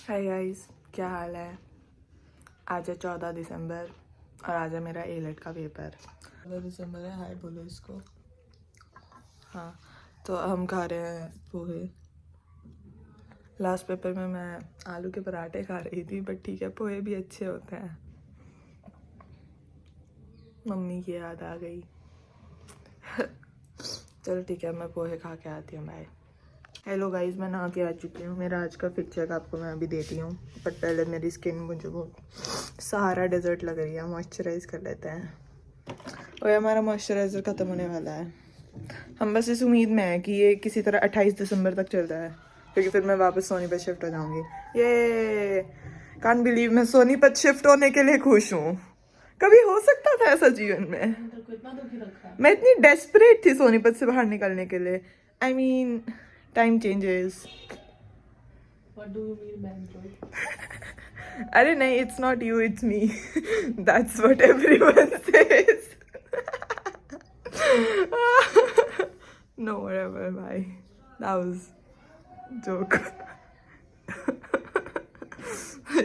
Hi guys, क्या हाल है। आज है 14 दिसंबर और आज है मेरा A-लेट का पेपर। 14 दिसंबर है, हाय बोलो इसको। हाँ, तो हम खा रहे हैं पोहे। लास्ट पेपर में मैं आलू के पराठे खा रही थी, बट ठीक है, पोहे भी अच्छे होते हैं। मम्मी की याद आ गई। चलो ठीक है, मैं पोहे खा के आती हूँ, बाय। हेलो गाइस, मैं नहा के आ चुकी हूँ। मेरा आज का फिट चेक आपको मैं अभी देती हूँ, बट पहले मेरी स्किन मुझे बहुत सहारा डेजर्ट लग रही है। मॉइस्चराइज कर लेते हैं। और हमारा मॉइस्चराइज़र ख़त्म होने वाला है। हम बस इस उम्मीद में है कि ये किसी तरह 28 दिसंबर तक चल रहा है, क्योंकि फिर मैं वापस सोनीपत शिफ्ट हो जाऊँगी। ये कांट बिलीव, मैं सोनीपत शिफ्ट होने के लिए खुश हूँ। कभी हो सकता था ऐसा जीवन में? मैं इतनी डेस्परेट थी सोनीपत से बाहर निकलने के लिए। I mean time changes. What do you mean, Banjo? अरे नहीं, it's not you, it's me. That's what everyone says. Know whatever भाई, दैट वाज जोक।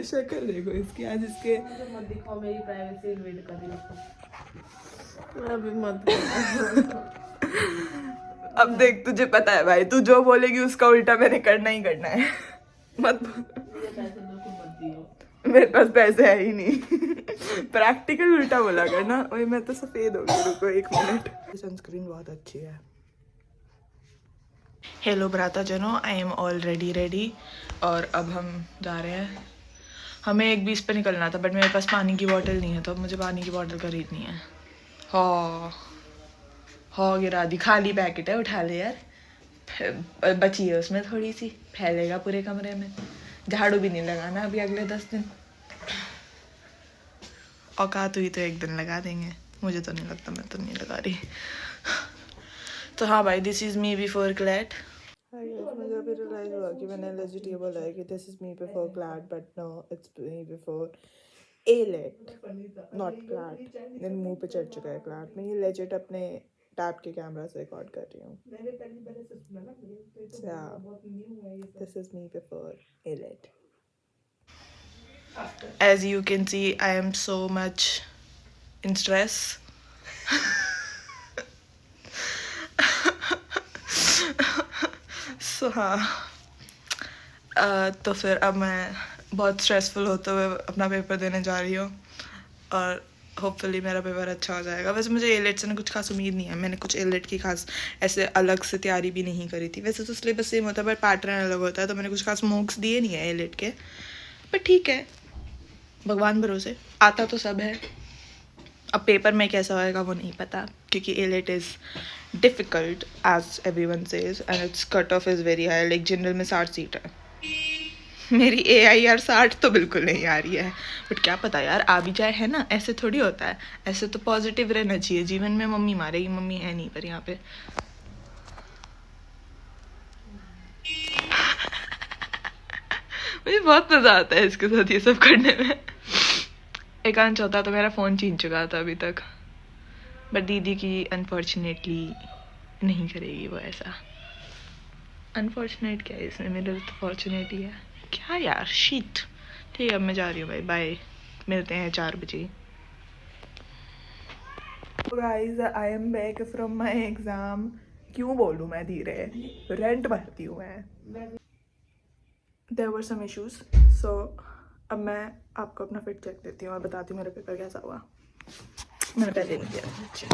शक्ल देखो इसकी, आज इसके। मुझे मत दिखाओ, मेरी प्राइवेसी इन्वेड कर रही हो। अभी मत। अब देख, तुझे पता है भाई, तू जो बोलेगी उसका उल्टा मैंने करना ही करना है। मत। मुझे पैसे बिल्कुल मत दियो। मेरे पास पैसे है ही नहीं। प्रैक्टिकल उल्टा बोला करना। वही मैं तो सफेद हो गई, रुको एक मिनट। सनस्क्रीन बहुत अच्छी है। हेलो भ्राता जनों, आई एम ऑलरेडी रेडी और अब हम जा रहे हैं। हमें 1:20 पे निकलना था, बट मेरे पास पानी की बोतल नहीं है, तो अब मुझे पानी की बोतल खरीदनी है। हाँ गिरा दी, खाली पैकेट है, उठा ले यार। बची है उसमें थोड़ी सी, फैलेगा पूरे कमरे में। झाड़ू भी नहीं लगाना अभी अगले 10 दिन। औकात हुई तो एक दिन लगा देंगे। मुझे तो नहीं लगता, मैं तो नहीं लगा रही। तो हाँ भाई, this is me before CLAT. मुझे अभी रियलाइज हुआ कि मैंने लेजिटेबल है कि this is me before CLAT, but no, it's me before AILET, not CLAT. मेरे मुंह पे चढ़ चुका है क्लैट। मैं ये लेजिट अपने टैब के कैमरा से रिकॉर्ड कर रही हूँ। This is me before AILET. As you can see, I am so much in stress. So हाँ, तो फिर अब मैं बहुत स्ट्रेसफुल होते हुए अपना पेपर देने जा रही हूँ और होपफुली मेरा पेपर अच्छा हो जाएगा। वैसे मुझे A-लेट से ना कुछ खास उम्मीद नहीं है। मैंने कुछ A-लेट की खास ऐसे अलग से तैयारी भी नहीं करी थी। वैसे तो सिलेबस सेम होता है, बट पैटर्न अलग होता है, तो मैंने कुछ खास मॉक्स दिए नहीं है A-लेट के। बट ठीक है, भगवान भरोसे, आता तो सब है। अब पेपर में कैसा होएगा वो नहीं पता, क्योंकि AILET is difficult as everyone says, and its cut off is very high. Like general में 60 सीट है, मेरी AIR 60 तो बिल्कुल नहीं आ रही है। बट क्या पता यार, आ भी जाए, है ना। ऐसे थोड़ी होता है, ऐसे तो पॉजिटिव रहना चाहिए जीवन में। मम्मी मारेगी, मम्मी है नहीं पर यहाँ पे। मुझे बहुत मज़ा आता है इसके साथ ये सब करने में। एकांश होता तो मेरा फ़ोन छीन चुका था अभी तक, बट दीदी की अनफॉर्चुनेटली नहीं करेगी वो ऐसा। अनफॉर्चुनेट क्या है इसमें, मेरे तो फॉर्चुनेट ही है। क्या यार, शीट। ठीक है, अब मैं जा रही हूँ भाई, बाय। मिलते हैं 4 बजे। Guys, I am back from my exam. क्यों बोलूँ मैं धीरे, रेंट भरती हूँ मैं। देयर वर सम इश्यूज, सो अब मैं आपको अपना फिट चेक देती हूँ और बताती हूँ मेरा पेपर कैसा हुआ। मैंने पहले नहीं किया चेक।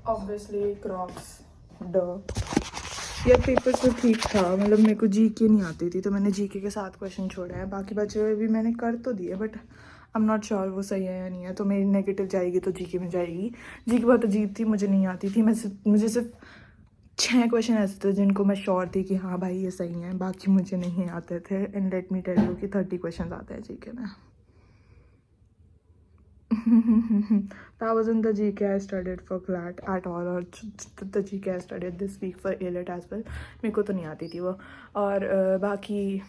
ऑब्वियसली क्रॉक्स, ड। यार पेपर तो ठीक था, मतलब मेरे को जीके नहीं आती थी, तो मैंने जीके के 7 क्वेश्चन छोड़े हैं। बाकी बचे हुए भी मैंने कर तो दिए, but I am not sure वो सही है या नहीं है। तो मेरी नेगेटिव जाएगी तो जीके में जाएगी। जीके बहुत अजीब थी, मुझे नहीं आती थी। मुझे सिर्फ 6 क्वेश्चन ऐसे थे जिनको मैं श्योर थी कि हाँ भाई ये सही है, बाकी मुझे नहीं आते थे। And let me tell you कि 30 क्वेश्चन आते हैं जीके में। That wasn't the GK I studied for CLAT at all, or the GK I studied this week for A-लेट as well. मेरे को तो नहीं आती थी वो। और बाकी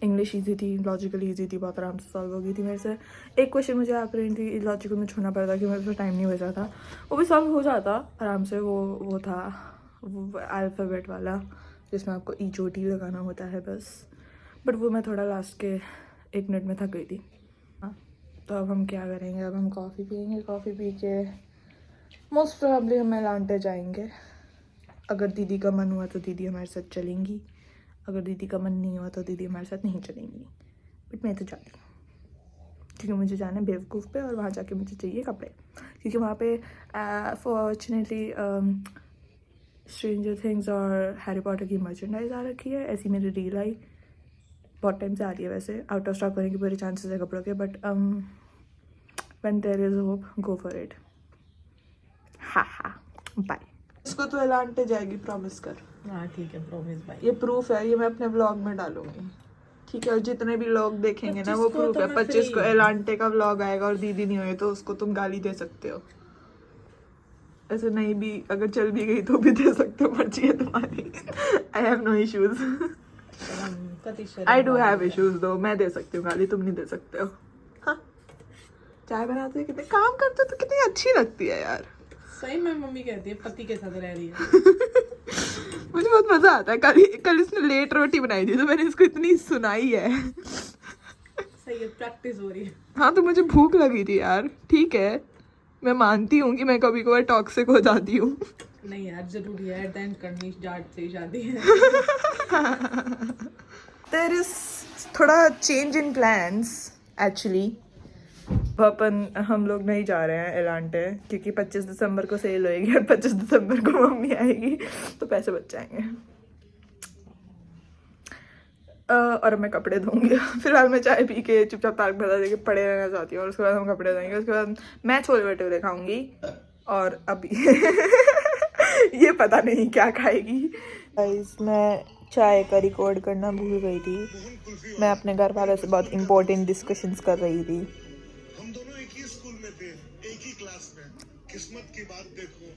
इंग्लिश ईजी थी, लॉजिकल ईजी थी, बहुत आराम से सॉल्व हो गई थी मेरे से। एक क्वेश्चन मुझे अपेरेंटली लॉजिकल में छोड़ना पड़ा था कि मेरे पास टाइम नहीं बचा था, वो भी सॉल्व हो जाता आराम से। वो था वो अल्फ़ाबेट वाला जिसमें आपको ई लगाना होता है बस, बट वो मैं थोड़ा लास्ट के 1 मिनट में थक गई थी। हाँ, तो अब हम क्या करेंगे, अब हम कॉफ़ी पियेंगे, कॉफ़ी पी के मोस्ट प्रोबेबली हम एलांटे जाएंगे। अगर दीदी का मन हुआ तो दीदी हमारे साथ चलेंगी, अगर दीदी का मन नहीं हुआ तो दीदी हमारे साथ नहीं चलेंगी, बट मैं तो जाती हूँ क्योंकि मुझे जाना है बेवकूफ़ पे, और वहाँ जाके मुझे चाहिए कपड़े, क्योंकि वहाँ पे फॉर्चुनेटली स्ट्रेंजर थिंग्स और हैरी पॉटर की मर्चेंडाइज आ रखी है। ऐसी मेरी रील आई, बहुत टाइम से आ रही है वैसे, आउट ऑफ स्टॉक होने की पूरे चांसेस है कपड़ों के, but when there is hope go for it. हा हा, बाय। इसको तो एलांटे जाएगी, प्रॉमिस कर। हाँ ठीक है, प्रॉमिस भाई। ये प्रूफ है, ये मैं अपने व्लॉग में डालूंगी, ठीक है। और जितने भी लोग देखेंगे ना, वो 25 को प्रूफ तो है। मैं 25 free को हूँ। एलांटे का व्लॉग आएगा और दीदी नहीं हुई तो उसको तुम गाली दे सकते हो। ऐसे नहीं भी, अगर चल भी गई तो भी दे सकते हो, मर्जी है तुम्हारी। I have no issues. I do have issues though, मैं दे सकती हूँ गाली, तुम नहीं दे सकते हो। हाँ, चाय बनाते कितने काम करते हो तो कितनी अच्छी लगती है यार। सही में मम्मी कहती है पति के साथ रह रही है। मुझे बहुत मजा आता है। कल इसने लेट रोटी बनाई थी तो मैंने इसको इतनी सुनाई है। सही है, प्रैक्टिस हो रही है। हाँ, तो मुझे भूख लगी थी यार, ठीक है, मैं मानती हूँ कि मैं कभी कभार टॉक्सिक हो जाती हूँ। नहीं यार, जरूरी है, एट द एंड करनी जाट से ही शादी है। देयर इज थोड़ा चेंज इन प्लान्स एक्चुअली। हम लोग नहीं जा रहे हैं एलांटे क्योंकि 25 दिसंबर को सेल होएगी और 25 दिसंबर को मम्मी आएगी तो पैसे बच जाएंगे। और मैं कपड़े धोऊंगी। फिलहाल मैं चाय पी के चुपचाप पार्क बता दे के पड़े रहना चाहती हूँ, और उसके बाद हम कपड़े धोएंगे। उसके बाद मैं छोले भटूरे खाऊंगी, और अभी ये पता नहीं क्या खाएगी। गाइस, मैं चाय का रिकॉर्ड करना भूल गई थी। मैं अपने घर वालों से बहुत इंपॉर्टेंट डिस्कशंस कर रही थी। हम दोनों एक ही स्कूल में थे, एक ही क्लास में। किस्मत की बात देखो।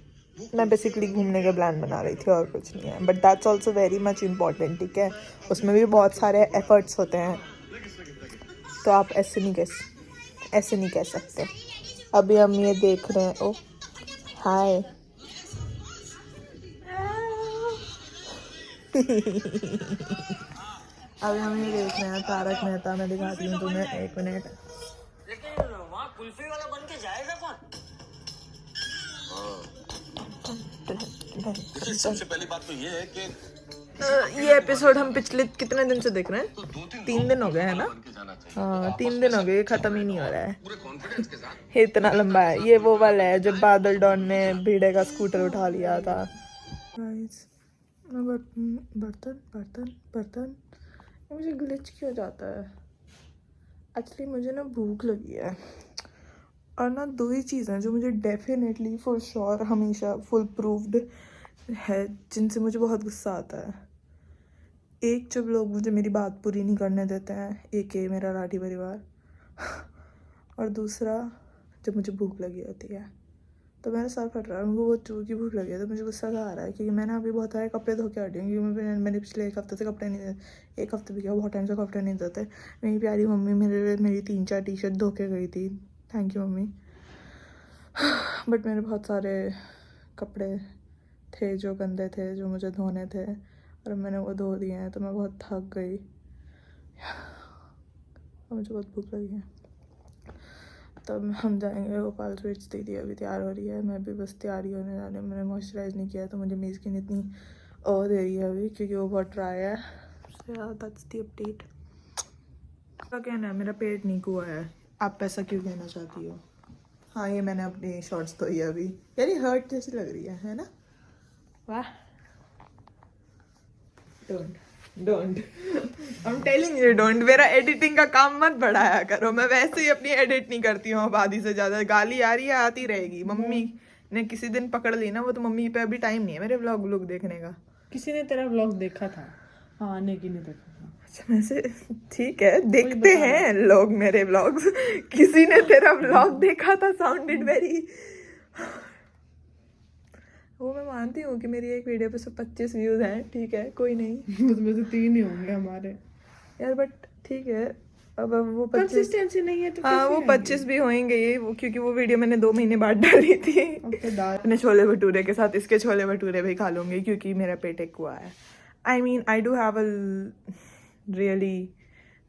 मैं बेसिकली घूमने का प्लान बना रही थी और कुछ नहीं है, but that's also very much important, ठीक है। उसमें भी बहुत सारे एफर्ट्स होते हैं, तो आप ऐसे नहीं कह सकते। अभी हम ये देख रहे हैं, ओ हाय। अभी हम ये देख रहे हैं तारक मेहता। मैं दिखाती हूँ तुम्हें, 1 मिनट। लेकिन वहाँ कुल्फी वाला बन के जाएगा कौन? सबसे पहली बात तो ये है कि ये एपिसोड हम पिछले कितने दिन से देख रहे हैं? 3 दिन हो गए हैं ना? हाँ, 3 दिन हो गए, खत्म ही नहीं हो रहा है। पूरे कॉन्फिडेंस के साथ ये इतना लंबा है। ये वो वाला है जब बादल डॉन ने भिड़े का स्कूटर उठा लिया था। बर्तन मुझे ग्लिच क्यों जाता है? एक्चुअली मुझे ना भूख लगी है, और ना 2 ही चीज़ें जो मुझे डेफिनेटली फॉर श्योर हमेशा फुल प्रूव्ड है, जिनसे मुझे बहुत गुस्सा आता है। एक, जब लोग मुझे मेरी बात पूरी नहीं करने देते हैं, एक ये मेरा राठी परिवार। और दूसरा, जब मुझे भूख लगी होती है तो मेरा सर फट रहा है, उनको बहुत जोर की भूख लगी है, तो मुझे गुस्सा सा आ रहा है क्योंकि मैंने अभी बहुत सारे कपड़े धो के हटी हूँ, क्योंकि मैंने पिछले 1 हफ्ते से कपड़े नहीं धोते। 1 हफ्ते भी क्या, बहुत टाइम से कपड़े नहीं धोते। मेरी प्यारी मम्मी मेरी 3-4 टी-शर्ट धो के गई थी, थैंक यू मम्मी। बट मेरे बहुत सारे कपड़े थे जो गंदे थे, जो मुझे धोने थे, और मैंने वो धो दिए हैं, तो मैं बहुत थक गई और मुझे बहुत भूख लगी है। तब हम जाएंगे गोपाल स्वीट्स। दीदी अभी तैयार हो रही है, मैं भी बस तैयारी होने जा रही हूँ। मैंने मॉइस्चराइज़ नहीं किया, तो मुझे मेरी स्किन इतनी दे रही है अभी, क्योंकि वो बहुत ड्राई है। That's the update. क्या कहना है, मेरा पेट नहीं हुआ है। आप ऐसा क्यों कहना चाहती हो? हाँ, ये मैंने अपनी शॉर्ट्स धोई है अभी। यार ये हर्ट जैसी लग रही है ना? वाह, don't I am telling you don't. मेरा एडिटिंग का काम मत बढ़ाया करो, मैं वैसे ही अपनी एडिट नहीं करती हूँ आधी से ज़्यादा। गाली आ रही है, आती रहेगी। मम्मी ने किसी दिन पकड़ ली ना, वो तो मम्मी पे अभी टाइम नहीं है मेरे व्लॉग देखने का। किसी ने तेरा व्लॉग देखा था? हाँ, ने की नहीं देखा था। अच्छा, वैसे ठीक है, देखते हैं लोग मेरे व्लॉग्स। किसी ने तेरा व्लॉग देखा था साउंडेड वेरी, वो मैं मानती हूँ कि मेरी एक वीडियो पे सिर्फ 25 व्यूज हैं, ठीक है, कोई नहीं। उसमें से 3 ही होंगे हमारे। यार बट ठीक है, अब वो 25 कंसिस्टेंसी नहीं है तो हाँ वो 25 भी होंगे ये, वो क्योंकि वो वीडियो मैंने 2 महीने बाद डाली थी। अपने छोले भटूरे के साथ इसके छोले भटूरे भी खा लूंगी क्योंकि मेरा पेट एक हुआ है। I mean I do have a really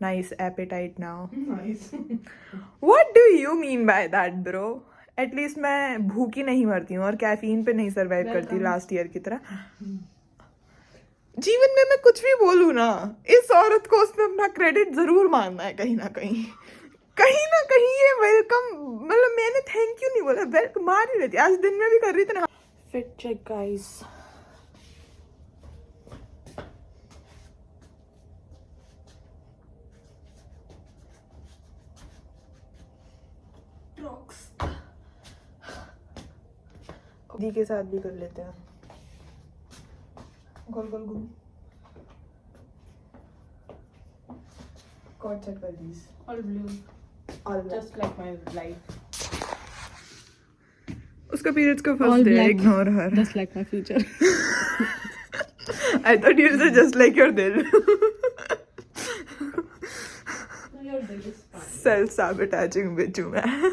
nice appetite now. What do you mean by that bro? At least मैं भूखी नहीं मरती हूँ और कैफीन पे नहीं सर्वाइव करती लास्ट ईयर की तरह। जीवन में मैं कुछ भी बोलूँ ना, इस औरत को उसमें अपना क्रेडिट जरूर मानना है कहीं ना कहीं। कहीं ना कहीं ये वेलकम, मतलब मैंने थैंक यू नहीं बोला, वेलकम मार ही लेती। आज दिन में भी कर रही थी ना। फिट चेक गाइस, दी के साथ भी कर लेते हैं। गोल गोल घूम, कॉर्ड सेट कर these all blue, all just like my life, उसका पीरियड्स का first day, ignore her, just like my future. I thought you से जस्ट लाइक योर दिल। सेल्फ सैबोटेजिंग बिच हूं मैं।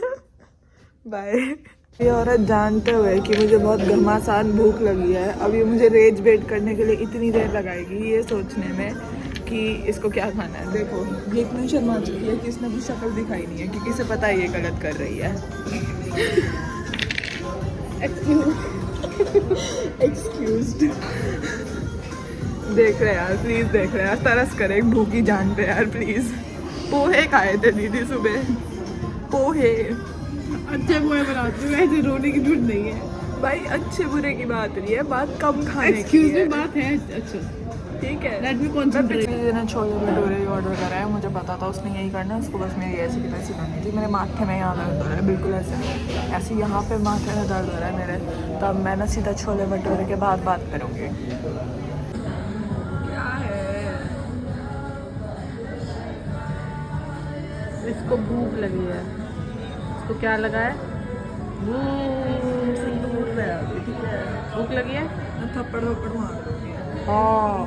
बाय। ये औरत जानते हुए कि मुझे बहुत घमासान भूख लगी है, अब ये मुझे रेज वेट करने के लिए इतनी देर लगाएगी ये सोचने में कि इसको क्या खाना है। देखो ये इतनी शर्मा चुकी है कि इसने अपनी शक्ल दिखाई नहीं है क्योंकि इसे पता है ये गलत कर रही है। एक्सक्यूज्ड। देख रहे यार, प्लीज देख रहे यार, तरस करे भूखी जान पे यार प्लीज। पोहे खाए थे दीदी सुबह, पोहे। अच्छे बुरे बनाती हूँ, ऐसे रोने की झूठ नहीं है भाई, अच्छे बुरे की बात नहीं है, बात कम खाने की एक्सक्यूज है। मी, बात है अच्छा, ठीक है, लेट मी मैं कंसंट्रेट। पिछले दिन छोले भटूरे ऑर्डर करा है, मुझे पता था उसने यही करना है, उसको बस मेरी ऐसी की तैसी करनी थी। मेरे माथे में यहाँ दर्द हो रहा है, बिल्कुल ऐसे यहाँ पे माथे में दर्द हो रहा है मेरे, तो अब मैं ना सीधा छोले भटूरे के बाद बात करूँगी। क्या है इसको भूख लगी है, इसको क्या लगा है? भूख लगी है, थप्पड़ थप्पड़ मार दूँगी। हाँ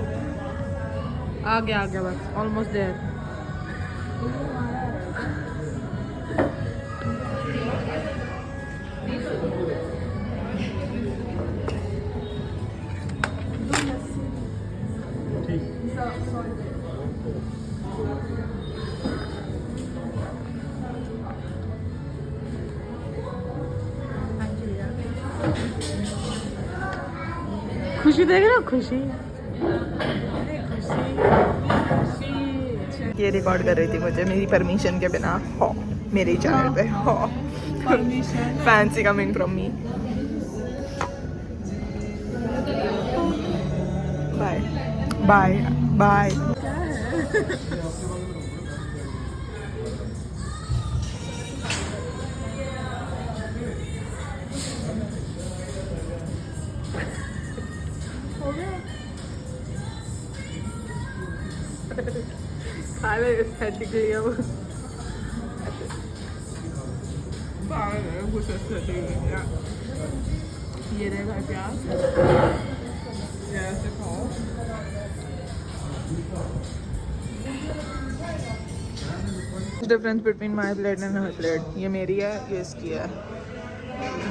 आ गया बस, ऑलमोस्ट देयर। खुशी देख रहे हो, खुशी ये रिकॉर्ड कर रही थी मुझे मेरी परमिशन के बिना, हो मेरे चैनल पे, हो fancy coming from me. Bye bye bye. खाने एस्थेटिकली अब ये रहेगा प्याज, ऐसे खाओ। Difference between my plate and her plate, ये मेरी है, ये इसकी है।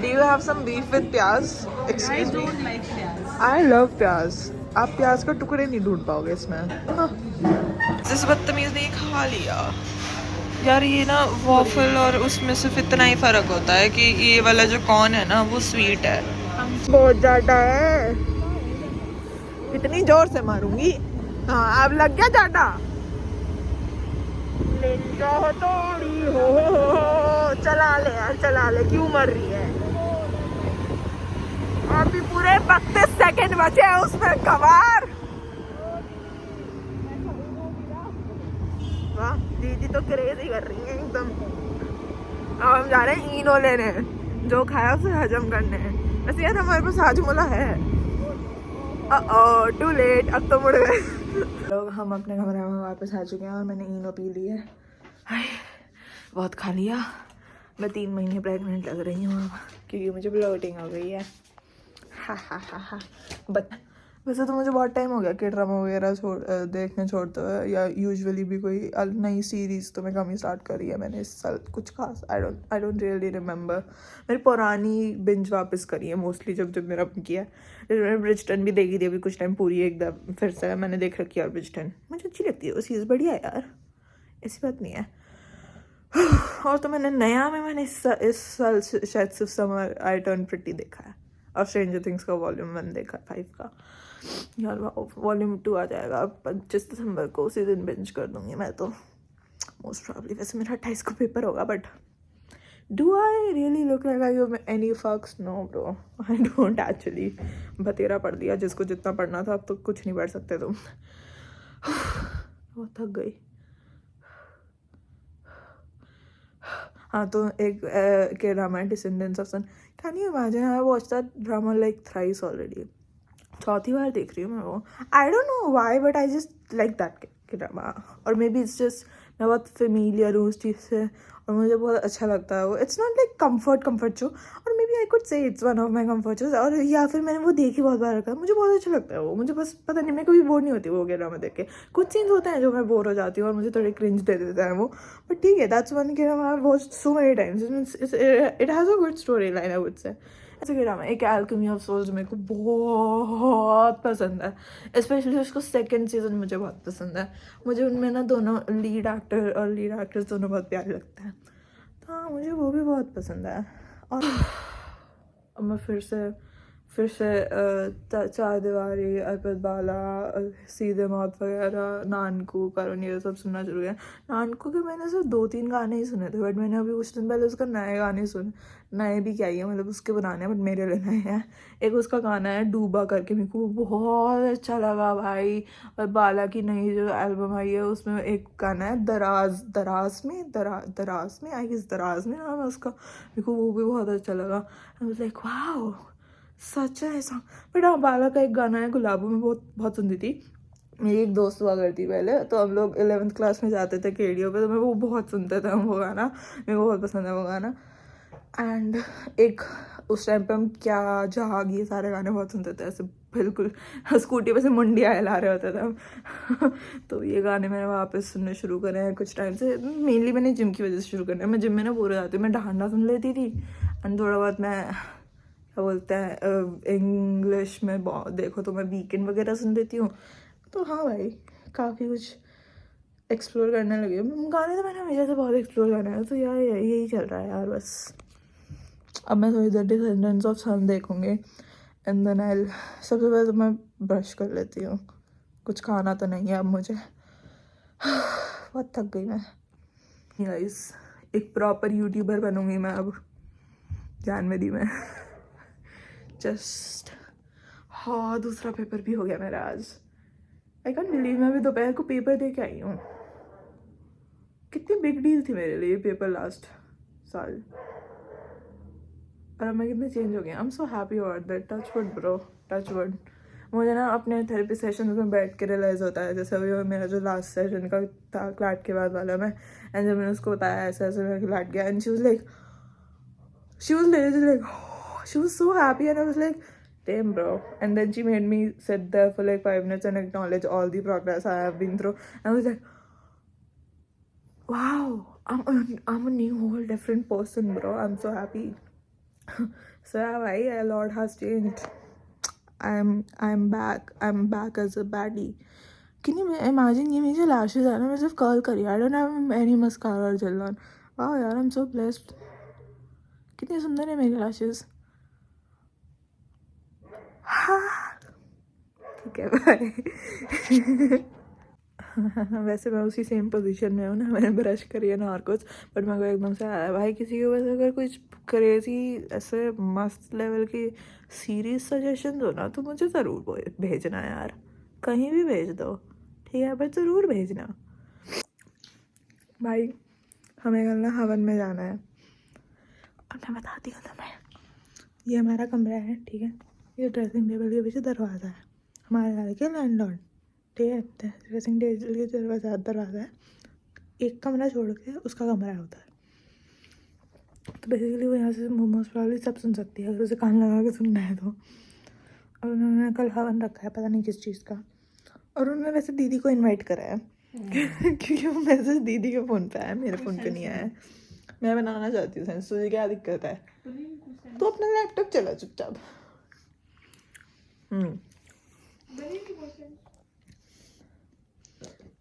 Do you have some beef with pyaaz? I excuse me, don't like प्याज। आई लव प्याज। आप प्याज का टुकड़े नहीं ढूंढ पाओगे इसमें। जिस बदतमीज ने खा लिया यार, ये ना वॉफल और उसमें सिर्फ इतना ही फर्क होता है कि ये वाला जो कॉर्न है ना वो स्वीट है, बहुत ज्यादा है। इतनी जोर से मारूंगी, हाँ अब लग गया ज्यादा। थोड़ी हो, चला ले यार, चला ले, क्यों मर रही है? अभी पूरे 32 सेकंड बचे हैं उसमें गवार। वाह दीदी तो क्रेजी कर रही है एकदम। अब हम जा रहे हैं इनो लेने, जो खाया उसे हजम करने। वैसे यार हमारे पास हाजमोला है। टू लेट, अब तो मुड़ गए लोग। हम अपने कमरे में वापस आ चुके हैं और मैंने इनो पी ली है। हाय बहुत खा लिया। मैं 3 महीने प्रेग्नेंट लग रही हूँ क्योंकि मुझे ब्लोटिंग हो गई है। हा हा हा हा। बट वैसे तो मुझे बहुत टाइम हो गया कि ड्रामा वगैरह देखने छोड़ते हुए, या यूजुअली भी कोई नई सीरीज़ तो मैं कम ही स्टार्ट करी है मैंने इस साल कुछ खास। I don't really remember. मेरी पुरानी बिंज वापस करी है मोस्टली, जब जब मेरा मन किया। मैंने ब्रिजटन भी देखी थी अभी कुछ टाइम पूरी, एकदम फिर से मैंने देख रखी है। और ब्रिजटन मुझे अच्छी लगती है, वो सीरीज़ बढ़िया है यार, ऐसी बात नहीं है। और तो मैंने इस साल शायद सिर्फ समर आई टर्न प्रिटी देखा है, और स्ट्रेंजर थिंग्स का वॉल्यूम 1 देखा, 5 का। यार वॉल्यूम 2 आ जाएगा अब 25 दिसंबर को, उसी दिन बिंज कर दूंगी मैं तो मोस्ट प्रॉब्ली। वैसे मेरा 28 को पेपर होगा, but do I really look like I have any fucks? No bro, I don't actually. बतेरा पढ़ दिया, जिसको जितना पढ़ना था, अब तो कुछ नहीं पढ़ सकते तुम। बहुत थक गई। हाँ, तो एक के ड्रामा है descendants of sun. Can you imagine, I watch that drama like thrice already. चौथी बार देख रही हूँ मैं वो। I don't know why, but I just like that K drama. और मे बी इट्स जस्ट मैं बहुत फेमिलियर हूँ उस चीज़ से, और मुझे बहुत अच्छा लगता है वो। It's not like comfort show, और maybe I could say it's one of my comfort shows. और या फिर मैंने वो देखी बहुत बार रखा है, मुझे बहुत अच्छा लगता है वो। मुझे बस पता नहीं, मैं कभी बोर नहीं होती वो के ड्रामा देख के। कुछ सीन्स होते हैं जो मैं बोर हो जाती हूँ और मुझे थोड़े क्रिंज दे देता है वो, बट ठीक है, दैट्स वन के drama I watched so many times. It has a good story line, I would say. ऐसे के ड्रामा एक एल्केमी ऑफ सोल्स मेरे को बहुत पसंद है, स्पेशली उसको सेकंड सीजन मुझे बहुत पसंद है। मुझे उनमें ना दोनों लीड एक्टर और लीड एक्ट्रेस दोनों बहुत प्यारे लगते हैं, तो हाँ मुझे वो भी बहुत पसंद है। और अब मैं फिर से चारदीवारी, अर्पित बाला, सीधे मौत वगैरह, नानकू, करुण, ये सब सुनना शुरू किया। नानकू के मैंने सिर्फ 2-3 गाने ही सुने थे, बट मैंने अभी कुछ दिन पहले उसका नए गाने सुने। नए भी क्या ही है, मतलब उसके पुराने हैं, बट मेरे लिए नए हैं। एक उसका गाना है डूबा करके, मेरे को बहुत अच्छा लगा भाई। और बाला की नई जो एल्बम आई है उसमें एक गाना है दराज में आई गेस, दराज में नाम है उसका। मेरे को वो भी बहुत अच्छा लगा। आई वाज लाइक वाओ, सच है ऐसा। बट हाँ, बाला का एक गाना है गुलाबों में, बहुत सुनती थी। मेरी एक दोस्त हुआ करती पहले, तो हम लोग 11th क्लास में जाते थे केडियो पे, तो मैं वो बहुत सुनते थे हम वो गाना। मेरे को बहुत पसंद है वो गाना। एंड एक उस टाइम पे हम क्या जाग, ये सारे गाने बहुत सुनते थे ऐसे, बिल्कुल स्कूटी पे से मुंडिया हिला रहे होते थे हम। तो ये गाने मैंने वापस सुनने शुरू करे हैं कुछ टाइम से। मेनली मैंने जिम की वजह से शुरू करना है। मैं जिम में ना बोर हो जाती हूँ, मैं ढांडा सुन लेती थी, एंड थोड़ा बहुत मैं क्या बोलते हैं इंग्लिश में देखो तो मैं वीकेंड वगैरह सुन देती हूँ। तो हाँ भाई, काफ़ी कुछ एक्सप्लोर करने लगी हूँ। गाने तो मैंने हमेशा से बहुत एक्सप्लोर करना है, तो यार यही चल रहा है यार बस। अब मैं थोड़ी देर डिसेंडेंट्स ऑफ सन देखूँगी, एंड देन आई सबसे पहले तो मैं ब्रश कर लेती हूँ। कुछ खाना तो नहीं है अब मुझे। बहुत थक गई मैं। गाइस, एक प्रॉपर यूट्यूबर बनूँगी मैं अब जनवरी में। जस्ट हाँ, दूसरा पेपर भी हो गया मेरा आज। आई कैंट बिलीव, मैं अभी दोपहर को पेपर दे के आई हूँ। कितनी बिग डील थी मेरे लिए पेपर लास्ट साल, और अब मैं कितने चेंज हो गई। I am so happy about that. Touch wood bro, touch wood. मुझे ना अपने थेरेपी सेशन में बैठ के रियलाइज़ होता है, जैसे अभी मेरा जो लास्ट सेशन का था क्लैट के बाद वाला में, एंड जब मैंने उसको बताया ऐसे ऐसे मैं क्लैट गया, and she was like she was so happy, and I was like damn bro. And then she made me sit there for like 5 minutes and acknowledge all the progress I have been through, and I was like wow, I'm a new whole different person bro. I'm so happy. So yeah भाई, a lot has changed. I'm back as a baddie. Can you imagine, ये मेरी lashes है ना, मैं सिर्फ curl करी, I don't have any mascara or gel on. Wow यार, I'm so blessed. कितनी सुंदर है मेरी lashes. ठीक है बाय। वैसे मैं उसी सेम पोजीशन में हूँ ना, मैंने ब्रश करी है ना और कुछ, बट मेरे को एकदम से आया भाई, किसी की वजह से अगर कुछ क्रेजी ऐसे मस्त लेवल की सीरीज सजेशन हो ना, तो मुझे ज़रूर भेजना यार, कहीं भी भेज दो ठीक है, बट ज़रूर भेजना भाई। हमें कल ना हवन में जाना है, और मैं बताती हूँ तुम्हें। ये हमारा कमरा है ठीक है, ये ड्रेसिंग टेबल के पीछे दरवाज़ा है, हमारे घर के लैंडलॉर्ड ठीक है। ड्रेसिंग टेबल के दरवाज़ा है, एक कमरा छोड़ के उसका कमरा होता है। तो बेसिकली वो यहाँ से मोमोज प्रॉब्ली सब सुन सकती है, अगर उसे कान लगा के सुनना है तो। और उन्होंने कल हवन रखा है, पता नहीं किस चीज़ का। और उन्होंने वैसे दीदी को इनवाइट करा है क्योंकि वो मैसेज दीदी के फ़ोन पे आया, मेरे फ़ोन पे नहीं आया। मैं बनाना चाहती हूँ सेंस, तुझे क्या दिक्कत है? तो अपना लैपटॉप चला चुपचाप।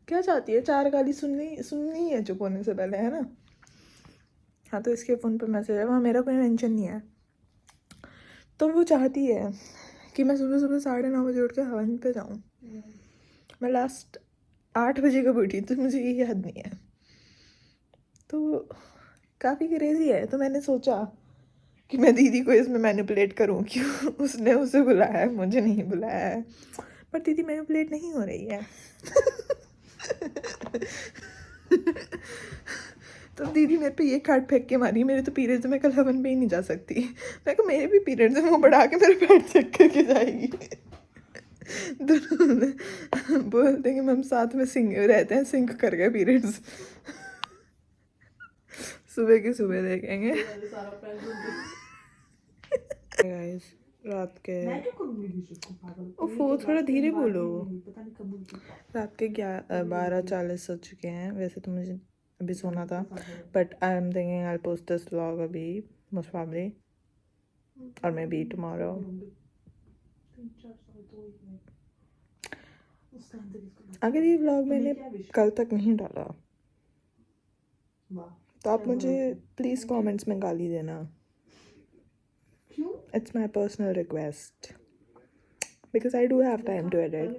क्या चाहती है? 4 गाली सुननी है चुप होने से पहले, है ना? हाँ, तो इसके फ़ोन पे मैसेज है, वहाँ मेरा कोई मेंशन नहीं है। तो वो चाहती है कि मैं सुबह सुबह 9:30 बजे उठ के हवन पे जाऊँ। मैं लास्ट 8 बजे कब उठी तो मुझे ये याद नहीं है। तो काफ़ी क्रेज़ी है। तो मैंने सोचा कि मैं दीदी को इसमें मैनिपुलेट करूँ कि उसने उसे बुलाया है, मुझे नहीं बुलाया है। पर दीदी मैनिपुलेट नहीं हो रही है। तो दीदी मेरे पे ये कार्ड फेंक के मारी, मेरे तो पीरियड्स में कल हवन पे ही नहीं जा सकती। मैं कहा मेरे भी पीरियड्स हैं, वो बढ़ा के मेरे पेट चेक करके जाएगी। दोनों बोलते हैं कि हम साथ में सिंक रहते हैं, सिंक कर गए पीरियड्स। सुबह की सुबह देखेंगे। गाइस रात के ओफो थोड़ा धीरे बोलो। रात के 12:40 हो चुके हैं। वैसे तो मुझे अभी सोना था, but I am thinking I post this vlog अभी मोस्ट प्रॉब्ली, और मे बी टुमारो। अगर ये व्लॉग मैंने कल तक नहीं डाला तो आप मुझे प्लीज़ कमेंट्स में गाली देना। It's my personal request because I do have time to edit.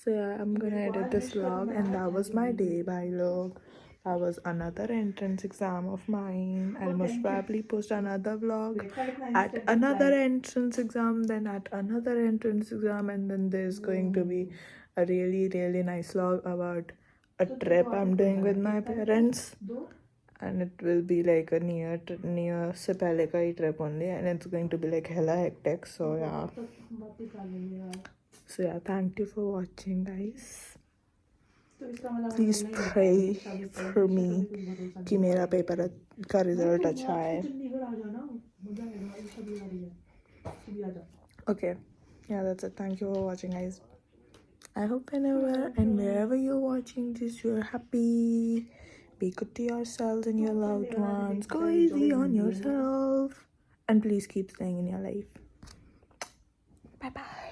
So yeah, I'm gonna edit this vlog, and that was my day. Bye, look. That was another entrance exam of mine. I'll most probably post another vlog at another entrance exam, then at another entrance exam, and then there's going to be a really, really nice vlog about a trip I'm doing with my parents. And it will be like a near se pehle ka hi trip only, and it's going to be like hella hectic. So yeah, thank you for watching, guys. Please pray for me कि मेरा paper का result अच्छा आए. Okay, yeah, that's it. Thank you for watching, guys. I hope whenever and wherever you're watching this, you're happy. Be good to yourselves and your loved ones. Go easy on yourself. And please keep staying in your life. Bye-bye.